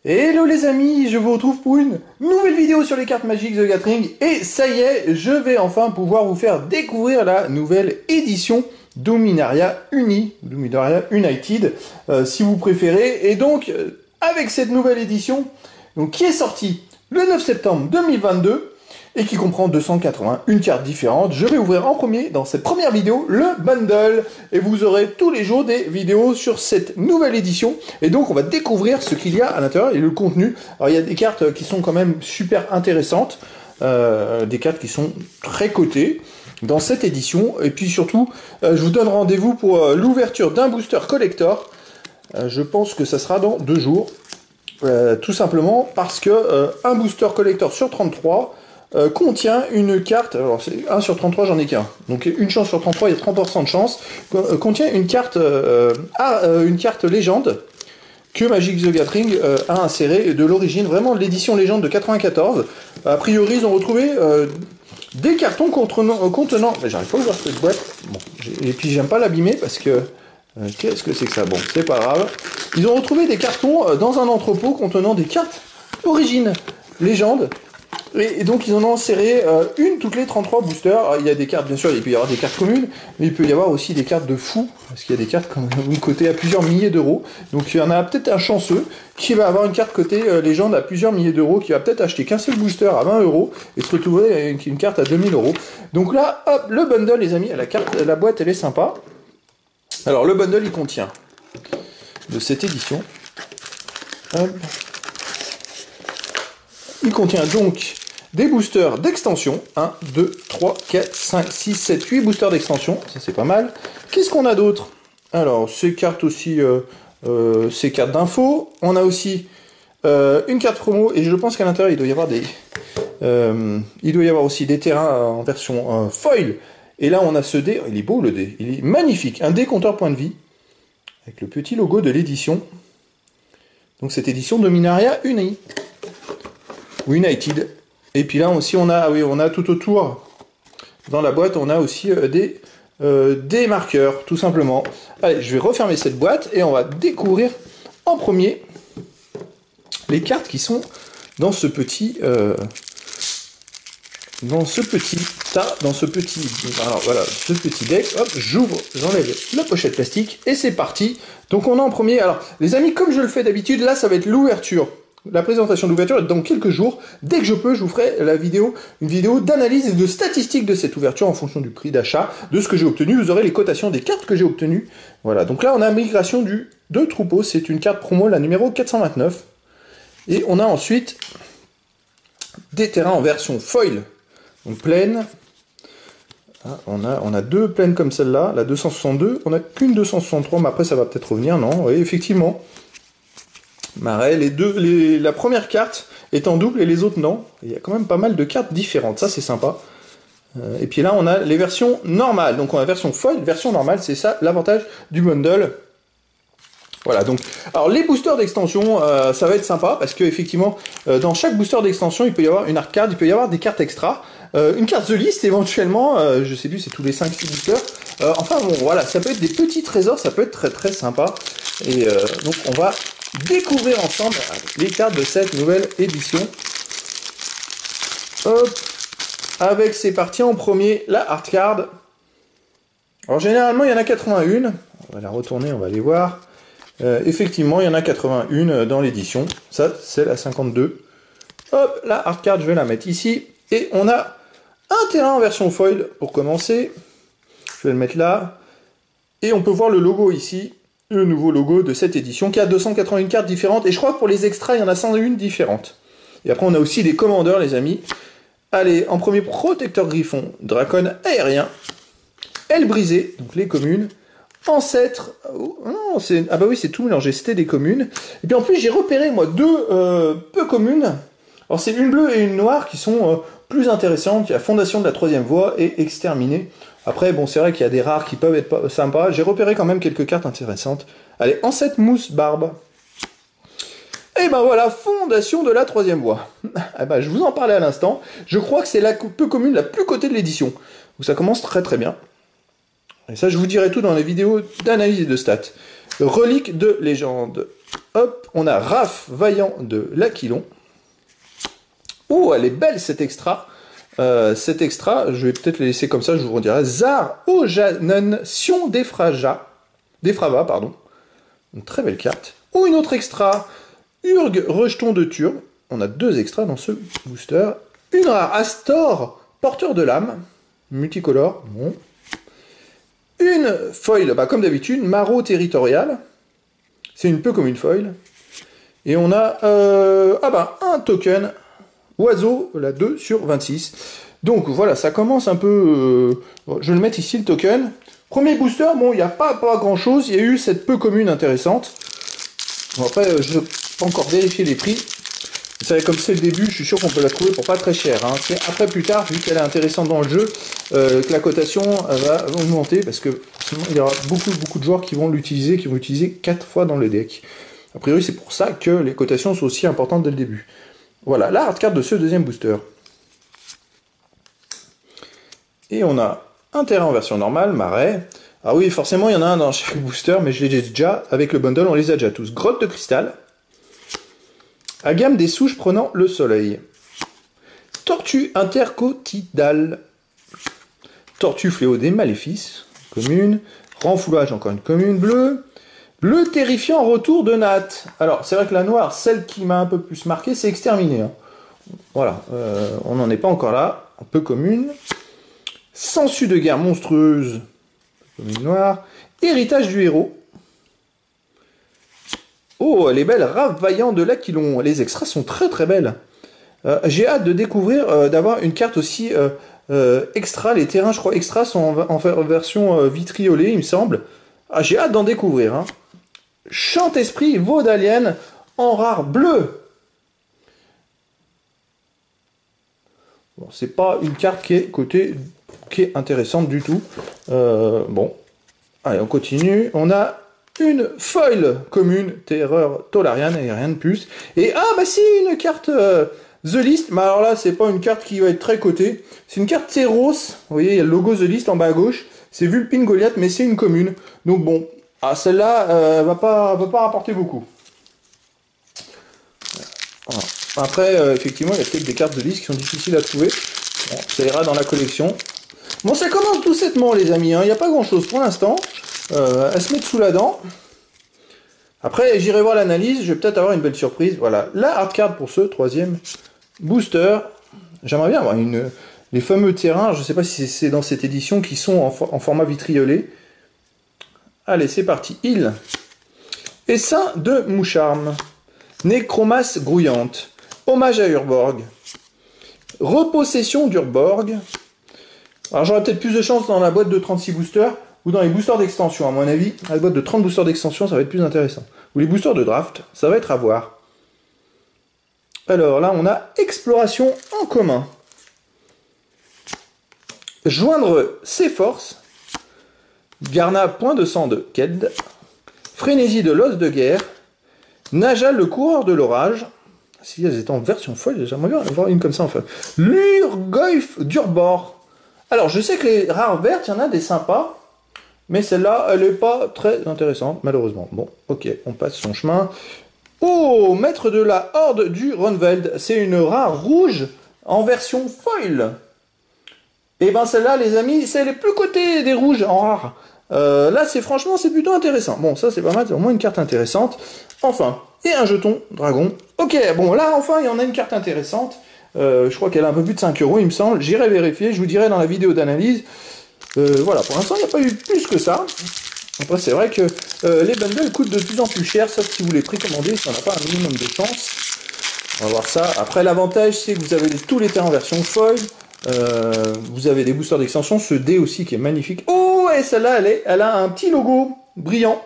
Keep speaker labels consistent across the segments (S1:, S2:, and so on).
S1: Hello les amis, je vous retrouve pour une nouvelle vidéo sur les cartes Magic The Gathering et ça y est, je vais enfin pouvoir vous faire découvrir la nouvelle édition Dominaria Uni, Dominaria United si vous préférez. Et donc avec cette nouvelle édition donc, qui est sortie le 9 septembre 2022 et qui comprend 281 cartes différentes, je vais ouvrir en premier dans cette première vidéo le bundle et vous aurez tous les jours des vidéos sur cette nouvelle édition et donc on va découvrir ce qu'il y a à l'intérieur et le contenu. Alors il y a des cartes qui sont quand même super intéressantes, des cartes qui sont très cotées dans cette édition et puis surtout je vous donne rendez-vous pour l'ouverture d'un booster collector. Je pense que ça sera dans 2 jours, tout simplement parce que un booster collector sur 33 contient une carte, alors c'est 1 sur 33, j'en ai qu'un, donc une chance sur 33, il y a 30% de chance, contient une carte légende que Magic The Gathering a insérée de l'origine, vraiment de l'édition légende de 94. A priori, ils ont retrouvé des cartons contenant... J'arrive pas à ouvrir cette boîte, bon, et puis j'aime pas l'abîmer parce que... qu'est-ce que c'est que ça? Bon, c'est pas grave. Ils ont retrouvé des cartons dans un entrepôt contenant des cartes origine légende. Et donc ils en ont inséré une toutes les 33 boosters. Alors, il y a des cartes, bien sûr, il peut y avoir des cartes communes, mais il peut y avoir aussi des cartes de fous, parce qu'il y a des cartes comme vous cotées à plusieurs milliers d'euros. Donc il y en a peut-être un chanceux qui va avoir une carte cotée légende à plusieurs milliers d'euros, qui va peut-être acheter qu'un seul booster à 20 euros et se retrouver avec une carte à 2000 euros. Donc là, hop, le bundle, les amis, la boîte, elle est sympa. Alors le bundle, il contient de cette édition. Hop. Il contient donc des boosters d'extension. 1, 2, 3, 4, 5, 6, 7, 8 boosters d'extension. Ça, c'est pas mal. Qu'est-ce qu'on a d'autre? Alors, ces cartes aussi, ces cartes d'infos. On a aussi une carte promo. Et je pense qu'à l'intérieur, il doit y avoir aussi des terrains en version foil. Et là, on a ce dé. Il est beau, le dé. Il est magnifique. Un dé compteur point de vie. Avec le petit logo de l'édition. Donc, cette édition Dominaria Uni. United. Et puis là aussi on a tout autour dans la boîte on a aussi des marqueurs tout simplement. Allez, je vais refermer cette boîte et on va découvrir en premier les cartes qui sont dans ce petit ce petit deck. Hop, j'ouvre, j'enlève la pochette plastique et c'est parti. Donc on a en premier, alors les amis, comme je le fais d'habitude, là ça va être l'ouverture. La présentation d'ouverture est dans quelques jours. Dès que je peux, je vous ferai une vidéo d'analyse et de statistiques de cette ouverture en fonction du prix d'achat, de ce que j'ai obtenu. Vous aurez les cotations des cartes que j'ai obtenues. Voilà, donc là on a Migration de troupeau. C'est une carte promo, la numéro 429. Et on a ensuite des terrains en version foil. Donc plaine. Ah, on a 2 plaines comme celle-là, la 262. On n'a qu'une 263, mais après ça va peut-être revenir. Non, oui, effectivement. Marais, la première carte est en double et les autres non. Il y a quand même pas mal de cartes différentes, ça c'est sympa. Et puis là on a les versions normales, donc on a version foil, version normale, c'est ça l'avantage du bundle. Voilà, donc, alors les boosters d'extension, ça va être sympa, parce que effectivement, dans chaque booster d'extension, il peut y avoir une art card, il peut y avoir des cartes extra, une carte The List éventuellement, je sais plus, c'est tous les 5-6 boosters. Enfin bon, voilà, ça peut être des petits trésors, ça peut être très très sympa. Et donc on va découvrir ensemble les cartes de cette nouvelle édition. Hop, avec c'est parti en premier, la art card. Alors généralement il y en a 81, on va la retourner, on va aller voir. Effectivement il y en a 81 dans l'édition, ça c'est la 52. Hop, la art card je vais la mettre ici. Et on a un terrain en version foil pour commencer. Je vais le mettre là. Et on peut voir le logo ici. Le nouveau logo de cette édition qui a 281 cartes différentes et je crois que pour les extras il y en a 101 différentes. Et après on a aussi les commandeurs les amis. Allez, en premier protecteur griffon, dracon aérien, aile brisée, donc les communes, ancêtre, non, ah bah oui c'est tout mélangé, c'était des communes. Et puis en plus j'ai repéré moi 2 peu communes. Alors c'est une bleue et une noire qui sont plus intéressantes. Il y a Fondation de la troisième voie et Exterminé. Après, bon, c'est vrai qu'il y a des rares qui peuvent être sympas. J'ai repéré quand même quelques cartes intéressantes. Allez, Ancêtre Mousse Barbe. Et ben voilà, Fondation de la troisième voie. Eh ben, je vous en parlais à l'instant. Je crois que c'est la peu commune la plus cotée de l'édition. Donc ça commence très très bien. Et ça, je vous dirai tout dans les vidéos d'analyse et de stats. Relique de légende. hop, on a Raph Vaillant de l'Aquilon. Oh, elle est belle cette extra. Cet extra, je vais peut-être le laisser comme ça, je vous redirai. Zar Ojanen Sion Defrava, pardon. Une très belle carte. Ou une autre extra, Urg Rejeton de Turbe. On a 2 extras dans ce booster. Une rare Astor, Porteur de l'âme, multicolore, bon. Une foil, bah, comme d'habitude, Maro Territorial. C'est une peu comme une foil. Et on a un token Oiseau, la 2 sur 26. Donc voilà, ça commence un peu... je vais le mettre ici, le token. Premier booster, bon, il n'y a pas grand chose. Il y a eu cette peu commune intéressante. Bon, après, je n'ai pas encore vérifié les prix. Vous savez, comme c'est le début, je suis sûr qu'on peut la trouver pour pas très cher. Hein. C'est après, plus tard, vu qu'elle est intéressante dans le jeu, que la cotation va augmenter, parce que forcément, il y aura beaucoup de joueurs qui vont l'utiliser, qui vont l'utiliser 4 fois dans le deck. A priori, c'est pour ça que les cotations sont aussi importantes dès le début. Voilà, la hard card de ce deuxième booster. Et on a un terrain en version normale, marais. Ah oui, forcément, il y en a un dans chaque booster, mais je les ai déjà, avec le bundle, on les a déjà tous. Grotte de cristal. À gamme des souches prenant le soleil. Tortue intercotidale. Tortue fléau des maléfices, commune. Renfoulage, encore une commune bleue. Le terrifiant retour de Nat. Alors, c'est vrai que la noire, celle qui m'a un peu plus marqué, c'est exterminé. Hein. Voilà, on n'en est pas encore là. Un peu commune. Sensu de guerre monstrueuse, commune noire. Héritage du héros. Oh, elle est belle. Raph Vaillant de l'Aquilon. Les extras sont très belles. J'ai hâte de découvrir, d'avoir une carte aussi extra. Les terrains, je crois, extra sont en version vitriolée, il me semble. Ah, j'ai hâte d'en découvrir. Hein. Chante-esprit Vaudalienne en rare bleu. Bon, c'est pas une carte qui est intéressante du tout. Bon, allez, on continue. On a une foil commune, Terreur Tolarian, et rien de plus. Et bah si, une carte The List. Mais alors là, c'est pas une carte qui va être très cotée. C'est une carte Teros. Vous voyez, il y a le logo The List en bas à gauche. C'est Vulpine Goliath, mais c'est une commune. Donc bon, celle-là va pas rapporter beaucoup. Voilà. Après, effectivement, il y a peut-être des cartes de liste qui sont difficiles à trouver. Bon, ça ira dans la collection. Bon, ça commence doucettement, les amis. Hein. Il n'y a pas grand-chose pour l'instant. À se mettre sous la dent. Après, j'irai voir l'analyse. Je vais peut-être avoir une belle surprise. Voilà, la hard card pour ce troisième booster. J'aimerais bien avoir les fameux terrains. Je ne sais pas si c'est dans cette édition qui sont en format vitriolé. Allez, c'est parti. Île. Essaim de Moucharme. Nécromasse grouillante. Hommage à Urborg. Repossession d'Urborg. Alors j'aurai peut-être plus de chance dans la boîte de 36 boosters ou dans les boosters d'extension. À mon avis, la boîte de 30 boosters d'extension, ça va être plus intéressant. Ou les boosters de draft, ça va être à voir. Alors là, on a exploration en commun. Joindre ses forces. Garna, point de sang de Ked. Frénésie de l'os de guerre. Najal, le coureur de l'orage. Si elles étaient en version folle, j'aimerais bien en avoir une comme ça en fait. Lurgoyf d'Urbor. Alors, je sais que les rares vertes, il y en a des sympas. Mais celle-là, elle n'est pas très intéressante, malheureusement. Bon, ok, on passe son chemin. Oh, maître de la horde du Ronveld. C'est une rare rouge en version foil. Et ben celle-là, les amis, c'est les plus cotées des rouges en rare. Là, franchement, c'est plutôt intéressant. Bon, ça, c'est pas mal, c'est au moins une carte intéressante. Enfin, et un jeton dragon. Ok, bon, là, enfin, il y en a une carte intéressante. Je crois qu'elle a un peu plus de 5 €, il me semble. J'irai vérifier, je vous dirai dans la vidéo d'analyse. Voilà, pour l'instant, il n'y a pas eu plus que ça. Après, c'est vrai que les bundles coûtent de plus en plus cher, sauf si vous les précommandez, si on n'a pas un minimum de chance. On va voir ça. Après, l'avantage, c'est que vous avez tous les terrains en version foil. Vous avez des boosters d'extension, ce dé aussi qui est magnifique. Oh, et celle-là, elle a un petit logo brillant.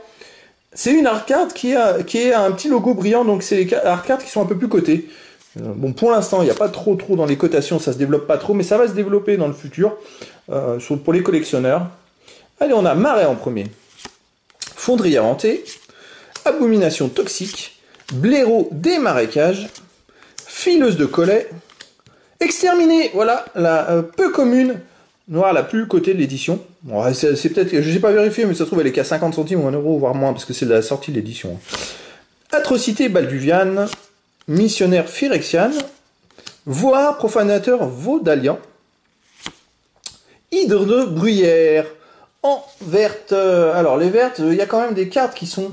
S1: C'est une arcade qui a un petit logo brillant, donc c'est les arcades qui sont un peu plus cotées. Bon, pour l'instant, il n'y a pas trop dans les cotations, ça se développe pas trop, mais ça va se développer dans le futur, pour les collectionneurs. Allez, on a Marais en premier. Fonderie hantée, Abomination toxique, Blaireau des marécages, Fileuse de collet, Exterminé, voilà, la peu commune, noire la plus cotée de l'édition. Bon, c'est peut-être, je n'ai pas vérifié, mais ça se trouve elle est qu'à 50 centimes ou 1 €, voire moins, parce que c'est de la sortie de l'édition. Atrocité balduviane, missionnaire phyrexiane, voire profanateur vaudalian, hydre de bruyère, en verte. Alors les vertes, il y a quand même des cartes qui sont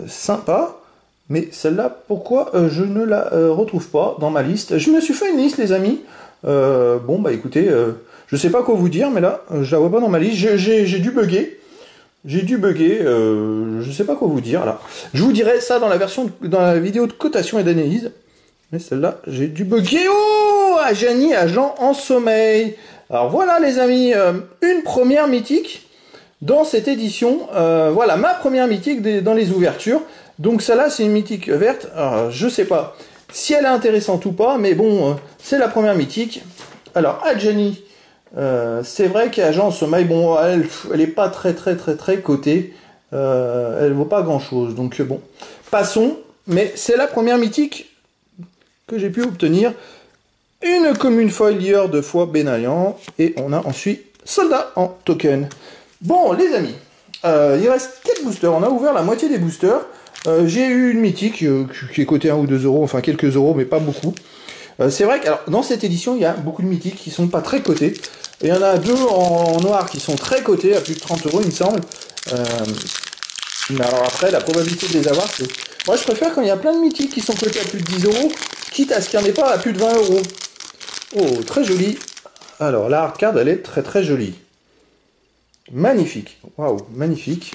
S1: sympas, mais celle-là, pourquoi je ne la retrouve pas dans ma liste? Je me suis fait une liste, les amis. Bon, bah écoutez, je sais pas quoi vous dire, mais là, je la vois pas dans ma liste. J'ai dû bugger. J'ai dû bugger, je sais pas quoi vous dire là. Je vous dirai ça dans la vidéo de cotation et d'analyse. Mais celle-là, j'ai dû bugger. Oh, Ajani, agent en sommeil. Alors voilà les amis, une première mythique dans cette édition. Voilà ma première mythique dans les ouvertures. Donc celle-là, c'est une mythique verte. Alors, je sais pas si elle est intéressante ou pas, mais bon, c'est la première mythique. Alors Ajani. C'est vrai qu'agent en sommeil, bon, elle est pas très cotée, elle vaut pas grand chose, donc bon, passons, mais c'est la première mythique que j'ai pu obtenir, une commune foil lieur de fois Benalian, et on a ensuite soldat en token. Bon les amis, il reste 4 boosters, on a ouvert la moitié des boosters, j'ai eu une mythique qui est cotée 1 ou 2 euros, enfin quelques euros, mais pas beaucoup. C'est vrai que alors, dans cette édition, il y a beaucoup de mythiques qui sont pas très cotés. Et il y en a 2 en noir qui sont très cotés, à plus de 30 euros, il me semble. Mais alors après, la probabilité de les avoir, c'est... Moi, je préfère quand il y a plein de mythiques qui sont cotés à plus de 10 euros, quitte à ce qu'il n'y en ait pas à plus de 20 euros. Oh, très joli. Alors, la hard card, elle est très jolie. Magnifique. Waouh, magnifique.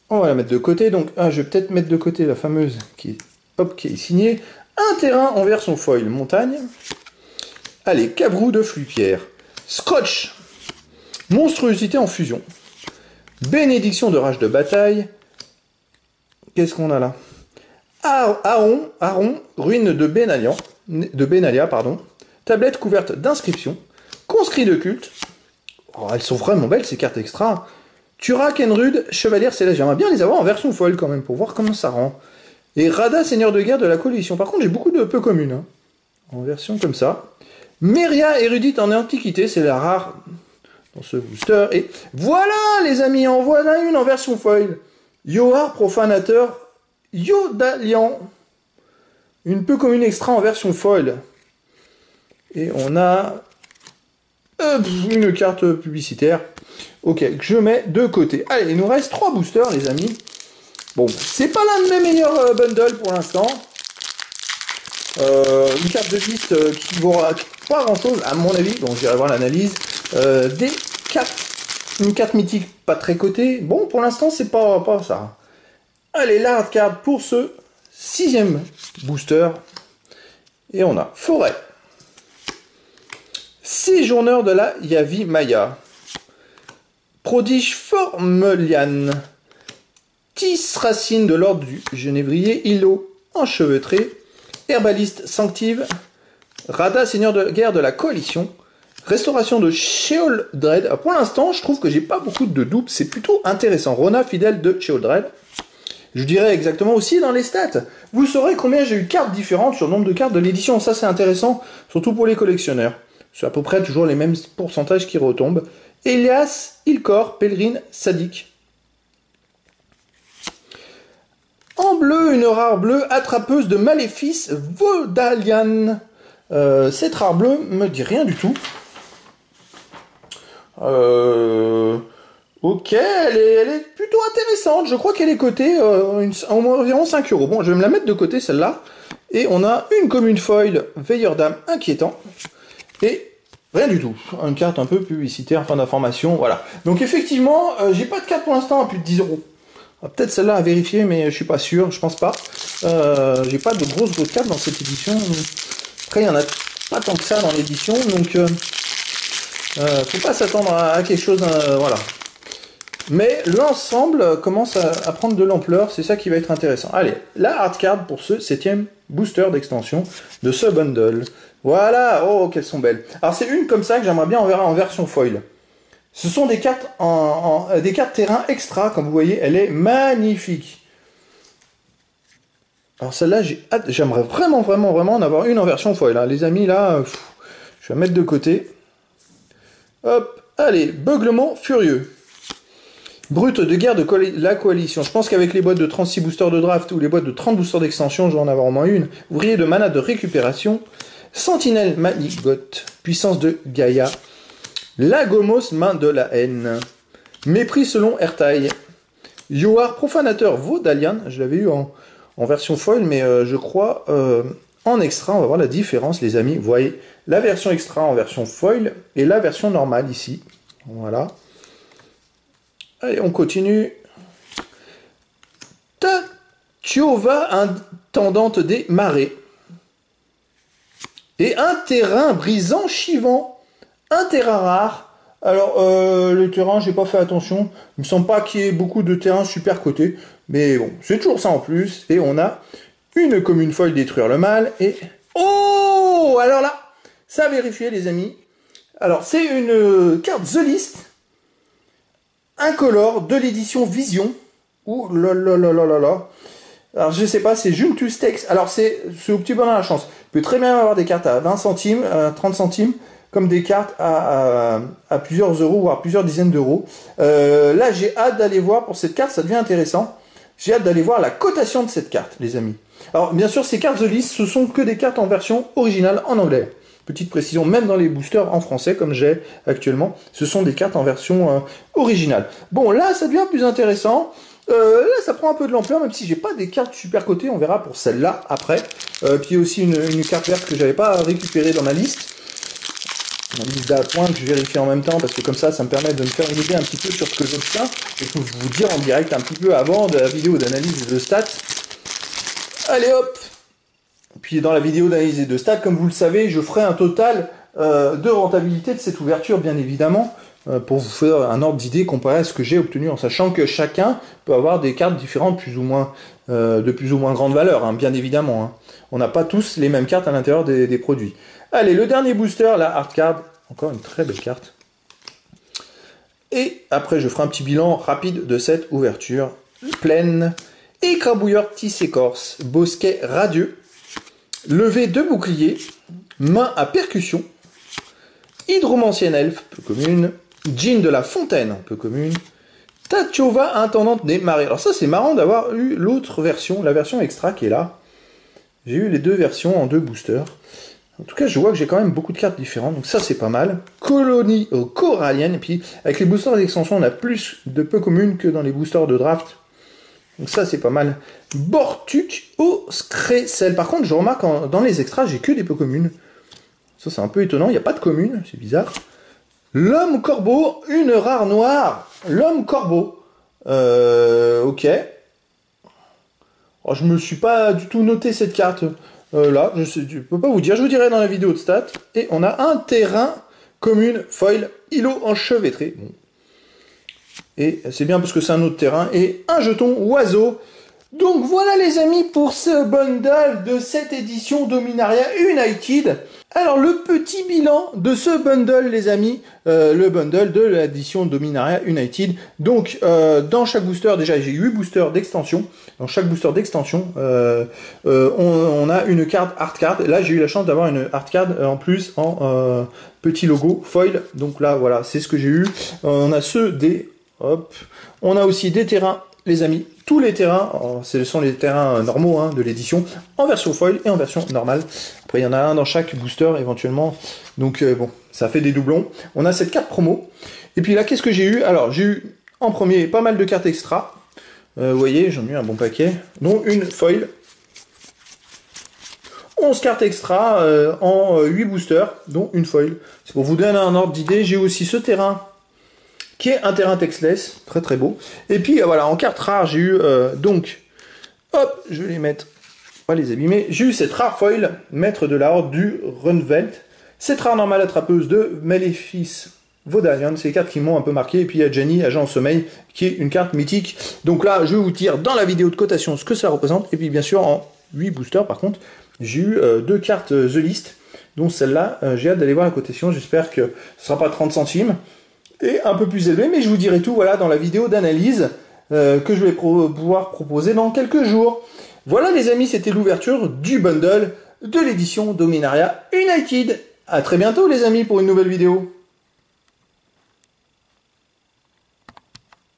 S1: On va la mettre de côté. Donc, je vais peut-être mettre de côté la fameuse qui est signée. Un terrain en version foil, montagne. Allez, cabrou de Fluipierre. Scotch, monstruosité en fusion. Bénédiction de rage de bataille. Qu'est-ce qu'on a là? Aron, ruine de Benalia, pardon. Tablette couverte d'inscriptions. Conscrit de culte. Oh, elles sont vraiment belles ces cartes extra. Turak, Enrud, Chevalière Céleste. J'aimerais bien les avoir en version foil quand même pour voir comment ça rend. Et Rada, seigneur de guerre de la coalition. Par contre, j'ai beaucoup de peu communes. Hein, en version comme ça. Meria, érudite en antiquité. C'est la rare dans ce booster. Et voilà, les amis, en voilà une en version foil. Yoar, profanateur. Yodalian. Une peu commune extra en version foil. Et on a une carte publicitaire. Ok, que je mets de côté. Allez, il nous reste 3 boosters, les amis. Bon, c'est pas l'un de mes meilleurs bundles pour l'instant. Une carte de piste qui vaut pas grand chose, à mon avis. Donc, j'irai voir l'analyse. Des cartes, une carte mythique pas très cotée. Bon, pour l'instant, c'est pas ça. Allez, la hard card pour ce 6e booster. Et on a Forêt. Séjourneur de la Yavi Maya. Prodige Formelian. Tis racine de l'ordre du Genévrier. Îlot enchevêtré. Herbaliste sanctive. Rada, seigneur de guerre de la coalition. Restauration de Sheol Dread. Alors pour l'instant, je trouve que j'ai pas beaucoup de doubles. C'est plutôt intéressant. Rona, fidèle de Sheol Dread. Je dirais exactement aussi dans les stats. Vous saurez combien j'ai eu de cartes différentes sur le nombre de cartes de l'édition. Ça, c'est intéressant, surtout pour les collectionneurs. C'est à peu près toujours les mêmes pourcentages qui retombent. Elias, Ilkor, Pèlerine, Sadique. En bleu, une rare bleue attrapeuse de maléfices, Vaudalian. Cette rare bleue me dit rien du tout. Ok, elle est plutôt intéressante. Je crois qu'elle est cotée environ 5 euros. Bon, je vais me la mettre de côté, celle-là. Et on a une commune foil, Veilleur d'âme, inquiétant. Et rien du tout. Une carte un peu publicitaire, fin d'information, voilà. Donc effectivement, j'ai pas de carte pour l'instant à plus de 10 euros. Peut-être celle-là à vérifier, mais je suis pas sûr, je pense pas. J'ai pas de grosses cartes dans cette édition. Après, il y en a pas tant que ça dans l'édition, donc faut pas s'attendre à quelque chose, voilà. Mais l'ensemble commence à prendre de l'ampleur, c'est ça qui va être intéressant. Allez, la hard card pour ce 7e booster d'extension de ce bundle. Voilà, oh qu'elles sont belles. Alors c'est une comme ça que j'aimerais bien en version foil. Ce sont des cartes des cartes terrain extra, comme vous voyez, elle est magnifique. Alors celle-là, j'aimerais vraiment en avoir une en version foil. Hein. Les amis, là, je vais la mettre de côté. Hop, allez, beuglement furieux. Brut de guerre de la coalition. Je pense qu'avec les boîtes de 36 boosters de draft ou les boîtes de 30 boosters d'extension, je vais en avoir au moins une. Ouvrier de mana de récupération. Sentinelle Manigot. Puissance de Gaïa. Lagomos, main de la haine. Mépris selon Ertaï. Yoar, profanateur Vaudalian. Je l'avais eu en version foil, mais je crois en extra. On va voir la différence, les amis. Vous voyez la version extra en version foil et la version normale ici. Voilà. Allez, on continue. Tachiova, intendante des marais. Et un terrain brisant Chivant. Un terrain rare. Alors, le terrain, j'ai pas fait attention. Il me semble pas qu'il y ait beaucoup de terrains super cotés. Mais bon, c'est toujours ça en plus. Et on a une commune folle détruire le mal. Et... oh! Alors là, ça a vérifié, les amis. Alors, c'est une carte The List. Incolore de l'édition Vision. Ouh là là là là là là. Alors je sais pas, c'est Juntus Text. Alors c'est au petit bonheur à la chance. Il peut très bien avoir des cartes à 20 centimes, 30 centimes, comme des cartes à plusieurs euros, voire plusieurs dizaines d'euros. Là j'ai hâte d'aller voir pour cette carte, ça devient intéressant. J'ai hâte d'aller voir la cotation de cette carte, les amis. Alors bien sûr, ces cartes The List, ce sont que des cartes en version originale en anglais. Petite précision, même dans les boosters en français, comme j'ai actuellement, ce sont des cartes en version originale. Bon, là, ça devient plus intéressant. Là, ça prend un peu de l'ampleur, même si j'ai pas des cartes super cotées, on verra pour celle-là après. Puis il y a aussi une carte verte que j'avais pas récupérée dans ma liste. Ma liste d'appoints que je vérifie en même temps, parce que comme ça me permet de me faire une idée un petit peu sur ce que j'obtiens. Et de vous dire en direct un petit peu avant de la vidéo d'analyse de stats. Allez hop! Puis dans la vidéo d'analyse de stats, comme vous le savez, je ferai un total de rentabilité de cette ouverture, bien évidemment, pour vous faire un ordre d'idée comparé à ce que j'ai obtenu, en sachant que chacun peut avoir des cartes différentes, plus ou moins, de plus ou moins grande valeur, hein, bien évidemment. Hein. On n'a pas tous les mêmes cartes à l'intérieur des produits. Allez, le dernier booster, la Hard Card, encore une très belle carte. Et après, je ferai un petit bilan rapide de cette ouverture. Pleine, écrabouilleur tissé corse, bosquet radieux, levé de bouclier, main à percussion, hydromancienne elfe, peu commune, Jean de la Fontaine, peu commune, Tachiova, intendante des marais. Alors ça c'est marrant d'avoir eu l'autre version, la version extra qui est là. J'ai eu les deux versions en deux boosters. En tout cas je vois que j'ai quand même beaucoup de cartes différentes, donc ça c'est pas mal. Colonie corallienne, et puis avec les boosters d'extension on a plus de peu communes que dans les boosters de draft. Donc ça c'est pas mal. Bortuk au Scressel. Par contre je remarque dans les extras j'ai que des peu communes. Ça c'est un peu étonnant, il n'y a pas de commune, c'est bizarre. L'homme corbeau, une rare noire. L'homme corbeau. Ok. Oh, je me suis pas du tout noté cette carte là. Je peux pas vous dire, je vous dirai dans la vidéo de stats. Et on a un terrain commune foil îlot enchevêtré. Bon. Et c'est bien parce que c'est un autre terrain. Et un jeton oiseau. Donc voilà les amis pour ce bundle de cette édition Dominaria United. Alors le petit bilan de ce bundle les amis, le bundle de l'édition Dominaria United. Donc dans chaque booster, déjà j'ai 8 boosters d'extension. Dans chaque booster d'extension, on a une carte hard card. Là j'ai eu la chance d'avoir une hard card en plus en petit logo foil. Donc là voilà, c'est ce que j'ai eu. On a ceux des... hop. On a aussi des terrains les amis, tous les terrains, ce sont les terrains normaux hein, de l'édition, en version foil et en version normale. Après, il y en a un dans chaque booster éventuellement. Donc, bon, ça fait des doublons. On a cette carte promo. Et puis là, qu'est-ce que j'ai eu? Alors, j'ai eu en premier pas mal de cartes extra. Vous voyez, j'en ai eu un bon paquet. Dont une foil. 11 cartes extra en 8 boosters, dont une foil. C'est pour vous donner un ordre d'idée. J'ai aussi ce terrain qui est un terrain textless, très très beau. Et puis voilà, en carte rare, j'ai eu donc, hop, je vais les mettre, pas les abîmer. J'ai eu cette rare foil, maître de la horde du Runvelt. Cette rare normale attrapeuse de Maléfice Vaudalian, c'est les cartes qui m'ont un peu marqué. Et puis il y a Jenny, agent en sommeil, qui est une carte mythique. Donc là, je vais vous dire dans la vidéo de cotation ce que ça représente. Et puis bien sûr, en 8 boosters, par contre, j'ai eu 2 cartes The List, dont celle-là, j'ai hâte d'aller voir la cotation. J'espère que ce sera pas 30 centimes. Et un peu plus élevé, mais je vous dirai tout voilà, dans la vidéo d'analyse que je vais pouvoir proposer dans quelques jours. Voilà les amis, c'était l'ouverture du bundle de l'édition Dominaria United. A très bientôt les amis pour une nouvelle vidéo.